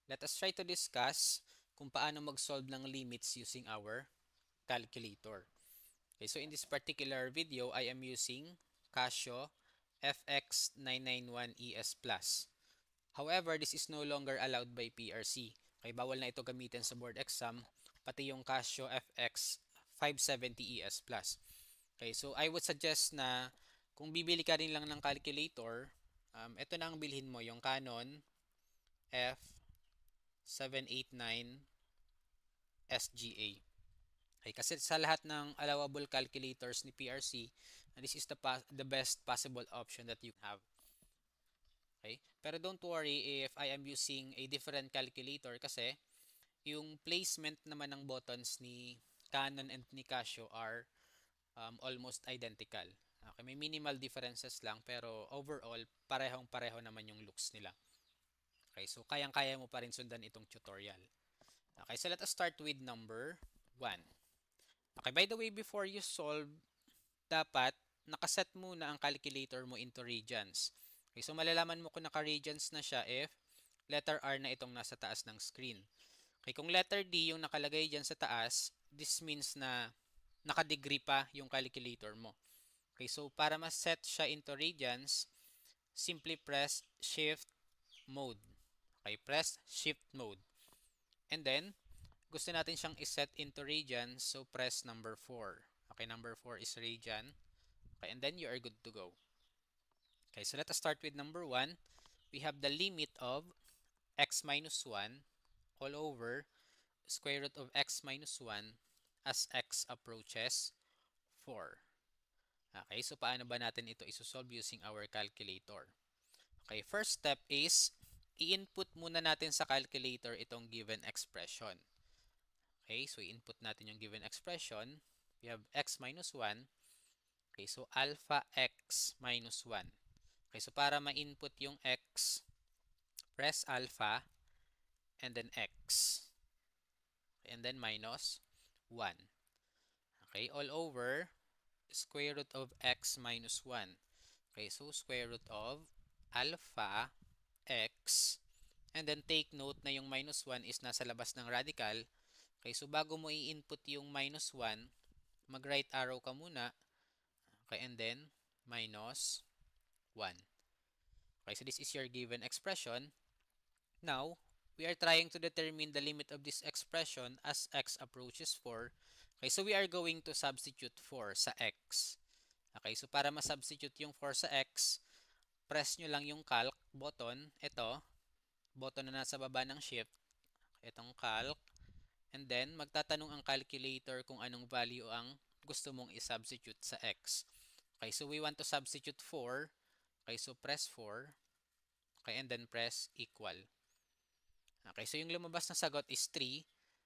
Let us try to discuss kung paano mag-solve ng limits using our calculator. Okay, so in this particular video, I am using Casio FX991ES Plus. However, this is no longer allowed by PRC. Okay, bawal na ito gamitin sa board exam, pati yung Casio FX570ES Plus. Okay, so I would suggest na kung bibili ka rin lang ng calculator, ito na ang bilhin mo, yung Canon F789 SGA. Okay, kasi sa lahat ng allowable calculators ni PRC, this is the best possible option that you have. Okay? Pero don't worry if I am using a different calculator kasi yung placement naman ng buttons ni Canon and ni Casio are almost identical. Okay, may minimal differences lang pero overall parehong-pareho naman yung looks nila. Okay, so kayang-kaya mo pa rin sundan itong tutorial. Okay, so let us start with number 1. Okay, by the way, before you solve, dapat nakaset muna ang calculator mo into regions. Okay, so malalaman mo kung naka-regions na siya if letter R na itong nasa taas ng screen. Okay, kung letter D yung nakalagay dyan sa taas, this means na naka-degree pa yung calculator mo. Okay, so para ma-set siya into regions, simply press Shift Mode. Okay, press Shift Mode. And then, gusto natin siyang iset into region, so press number 4. Okay, number 4 is region. Okay, and then you are good to go. Okay, so let us start with number 1. We have the limit of x minus 1 all over square root of x minus 1 as x approaches 4. Okay, so paano ba natin ito isosolve using our calculator? Okay, first step is i-input muna natin sa calculator itong given expression. Okay, so i-input natin yung given expression. We have x minus 1. Okay, so alpha x minus 1. Okay, so para ma-input yung x, press alpha and then x. Okay, and then minus 1. Okay, all over square root of x minus 1. Okay, so square root of alpha x. And then take note na yung minus 1 is nasa labas ng radical. Okay, so bago mo i-input yung minus 1, mag-right arrow ka muna. Okay, and then minus 1. Okay, so this is your given expression. Now, we are trying to determine the limit of this expression as x approaches 4. Okay, so we are going to substitute 4 sa x. Okay, so para ma-substitute yung 4 sa x, press nyo lang yung calc button. Ito, button na nasa baba ng shift. Itong calc. And then, magtatanong ang calculator kung anong value ang gusto mong i-substitute sa x. Okay, so we want to substitute 4. Okay, so press 4. Okay, and then press equal. Okay, so yung lumabas na sagot is 3.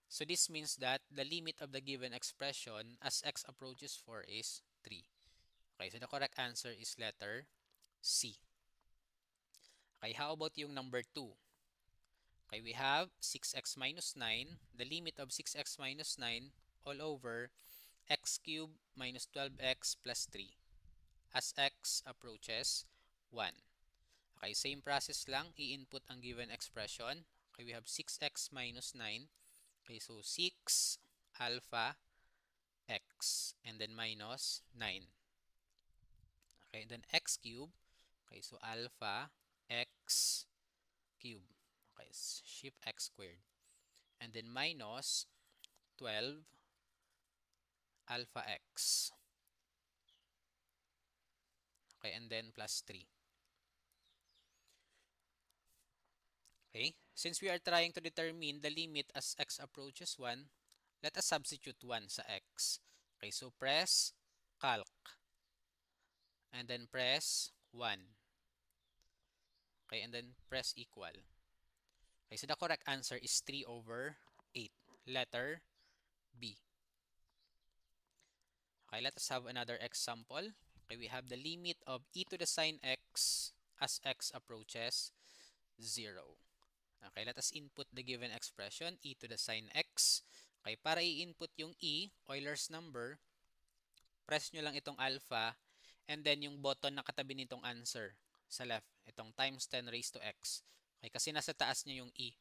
So this means that the limit of the given expression as x approaches 4 is 3. Okay, so the correct answer is letter C. Okay, how about yung number 2? Okay, we have 6x minus 9. The limit of 6x minus 9 all over x cubed minus 12x plus 3 as x approaches 1. Okay, same process lang. I-input ang given expression. Okay, we have 6x minus 9. Okay, so 6 alpha x and then minus 9. Okay, and then x cubed. Okay, so alpha x cubed. Okay, shift x squared. And then minus 12 alpha x. Okay, and then plus 3. Okay, since we are trying to determine the limit as x approaches 1, let us substitute 1 sa x. Okay, so press calc. And then press 1. Okay, and then press equal. Okay, so the correct answer is 3 over 8. Letter B. Okay, let us have another example. Okay, we have the limit of e to the sine x as x approaches 0. Okay, let us input the given expression, e to the sine x. Okay, para i-input yung e, Euler's number, press nyo lang itong alpha, and then yung button na katabi nitong answer sa left, itong times 10 raised to x. Okay, kasi nasa taas niya yung e.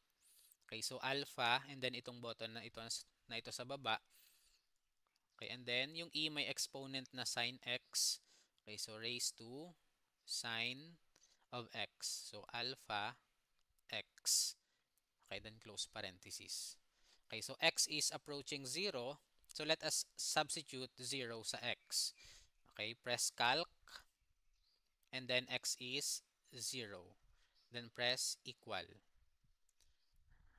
Okay, so alpha, and then itong button na ito sa baba. Okay, and then yung e may exponent na sine x. Okay, so raised to sine of x. So alpha x. Okay, then close parenthesis. Okay, so x is approaching 0. So let us substitute 0 sa x. Okay, press calc, and then x is 0. Then press equal.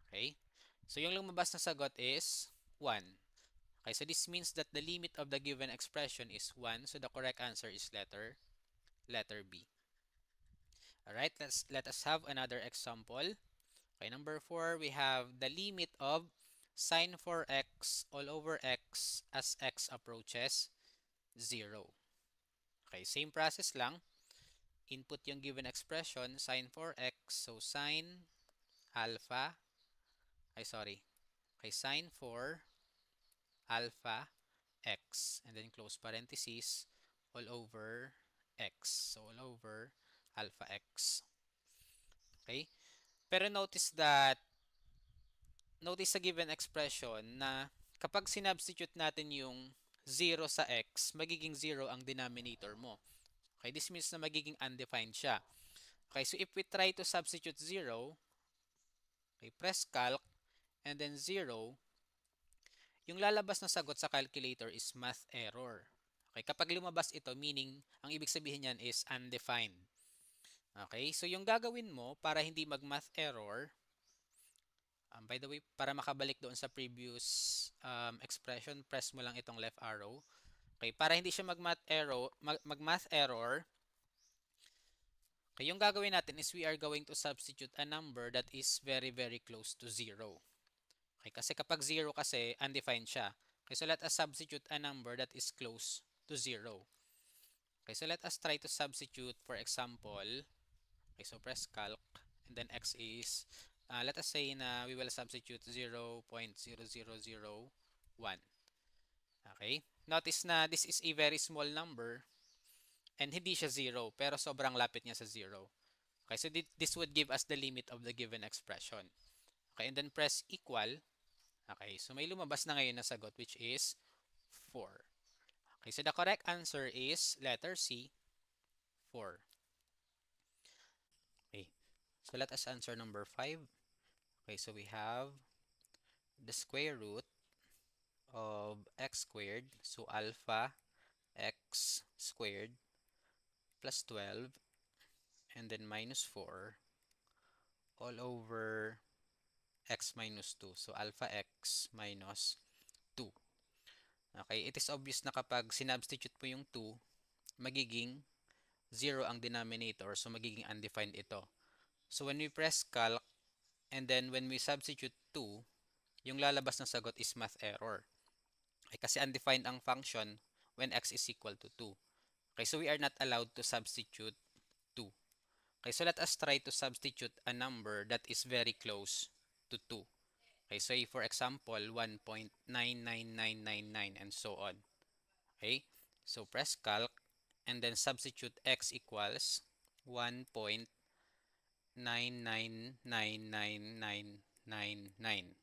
Okay, so yung lumabas na sagot is 1. Okay, so this means that the limit of the given expression is 1. So the correct answer is letter B. Alright, let us have another example. Okay, number 4, we have the limit of sine 4x all over x as x approaches 0. Okay, same process lang. Input yung given expression, sine 4x. So sine alpha, sine 4 alpha x. And then close parenthesis, all over x. So all over alpha x. Okay? Pero notice sa given expression na kapag sinubstitute natin yung 0 sa x, magiging 0 ang denominator mo. Okay, this means na magiging undefined siya. Okay, so if we try to substitute 0, okay, press calc, and then 0, yung lalabas na sagot sa calculator is math error. Okay, kapag lumabas ito, meaning, ang ibig sabihin niyan is undefined. Okay, so yung gagawin mo para hindi mag-math error, by the way, para makabalik doon sa previous expression, press mo lang itong left arrow. Okay, para hindi siya mag-math error, okay, yung gagawin natin is we are going to substitute a number that is very, very close to 0. Okay, kasi kapag 0 kasi, undefined siya. Okay, so let us substitute a number that is close to 0. Okay, so let us try to substitute, for example, okay, so press calc, and then x is, let us say na we will substitute 0.0001. Okay, notice na this is a very small number, and hindi siya 0, pero sobrang lapit niya sa 0. Okay, so this would give us the limit of the given expression. Okay, and then press equal. Okay, so may lumabas na ngayon na sagot, which is 4. Okay, so the correct answer is letter C, 4. Okay, so let us answer number 5. Okay, so we have the square root of x squared. So alpha x squared plus 12 and then minus 4 all over x minus 2. So alpha x minus 2. Okay, it is obvious na kapag sinubstitute mo yung 2, magiging 0 ang denominator. So magiging undefined ito. So when we press calc and then when we substitute 2, yung lalabas na sagot is math error. Okay, kasi undefined ang function when x is equal to 2. Okay, so we are not allowed to substitute 2. Okay, so let us try to substitute a number that is very close to 2. Okay, so for example, 1.99999 and so on. Okay, so press calc and then substitute x equals 1.9999999.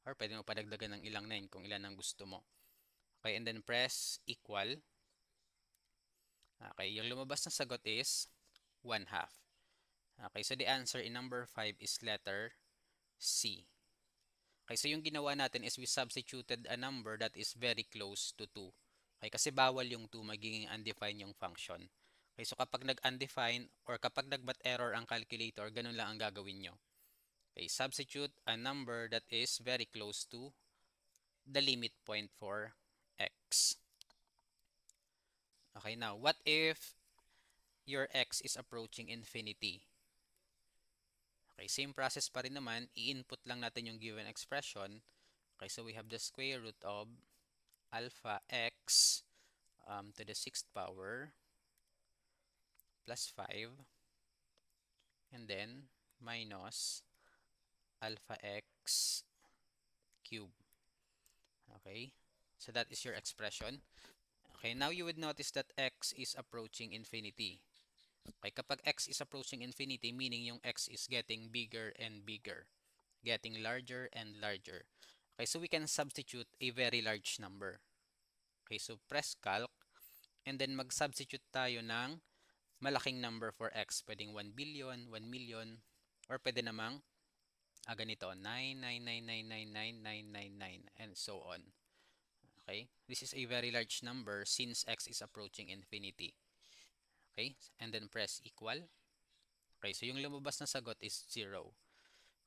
Or pwede mo padagdagan ng ilang 9 kung ilan ang gusto mo. Okay, and then press equal. Okay, yung lumabas na sagot is 1/2. Okay, so the answer in number 5 is letter C. Okay, so yung ginawa natin is we substituted a number that is very close to 2. Okay, kasi bawal yung 2, magiging undefined yung function. Okay, so kapag nag-undefined or kapag nag-math error ang calculator, ganun lang ang gagawin nyo. Okay, substitute a number that is very close to the limit point for x. Okay, now, what if your x is approaching infinity? Okay, same process pa rin naman. I-input lang natin yung given expression. Okay, so we have the square root of alpha x to the 6th power plus 5 and then minus alpha x cube. Okay, so that is your expression. Okay, now you would notice that x is approaching infinity. Okay, kapag x is approaching infinity, meaning yung x is getting bigger and bigger. getting larger and larger. Okay, so we can substitute a very large number. Okay, so press calc and then mag-substitute tayo ng malaking number for x. Pwedeng 1 billion, 1 million, or pwede namang ganito, 999999999 and so on. Okay, this is a very large number since x is approaching infinity. Okay, and then press equal. Okay, so yung lumabas na sagot is 0.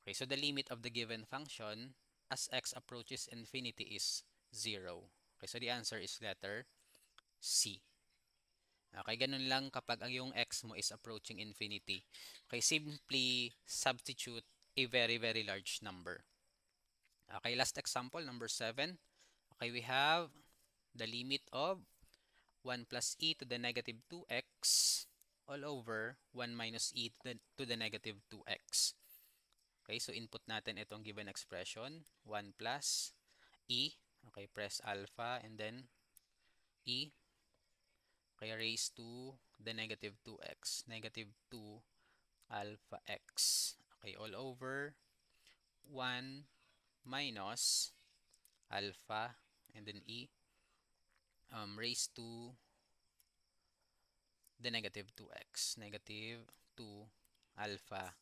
Okay, so the limit of the given function as x approaches infinity is 0. Okay, so the answer is letter C. Okay, ganun lang kapag ang yung x mo is approaching infinity. Okay, simply substitute a very, very large number. Okay, last example, number 7. Okay, we have the limit of 1 plus e to the negative 2x all over 1 minus e to the negative 2x. Okay, so input natin itong given expression, 1 plus e. Okay, press alpha and then e. Okay, raised to the negative 2x, negative 2 alpha x. Okay, all over 1 minus alpha and then e raised to the negative 2x, negative 2 alpha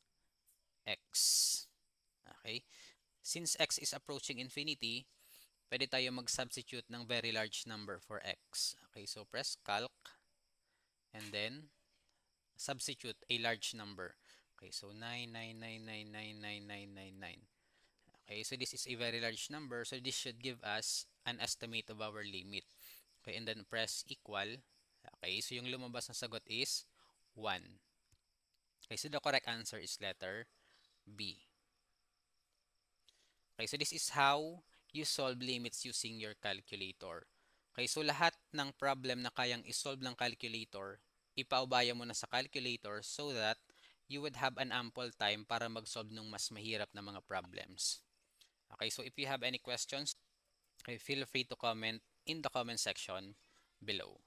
x. Okay, since x is approaching infinity, pwede tayo mag-substitute ng very large number for x. Okay, so press calc and then substitute a large number. Okay, so 999999999. Okay, so this is a very large number, so this should give us an estimate of our limit. Okay, and then press equal. Okay, so yung lumabas na sagot is 1. Okay, so the correct answer is letter B. Okay, so this is how you solve limits using your calculator. Okay, so lahat ng problem na kayang isolve ng calculator, ipaubaya mo na sa calculator so that you would have an ample time para mag-solve ng mas mahirap na mga problems. Okay, so if you have any questions, okay, feel free to comment in the comment section below.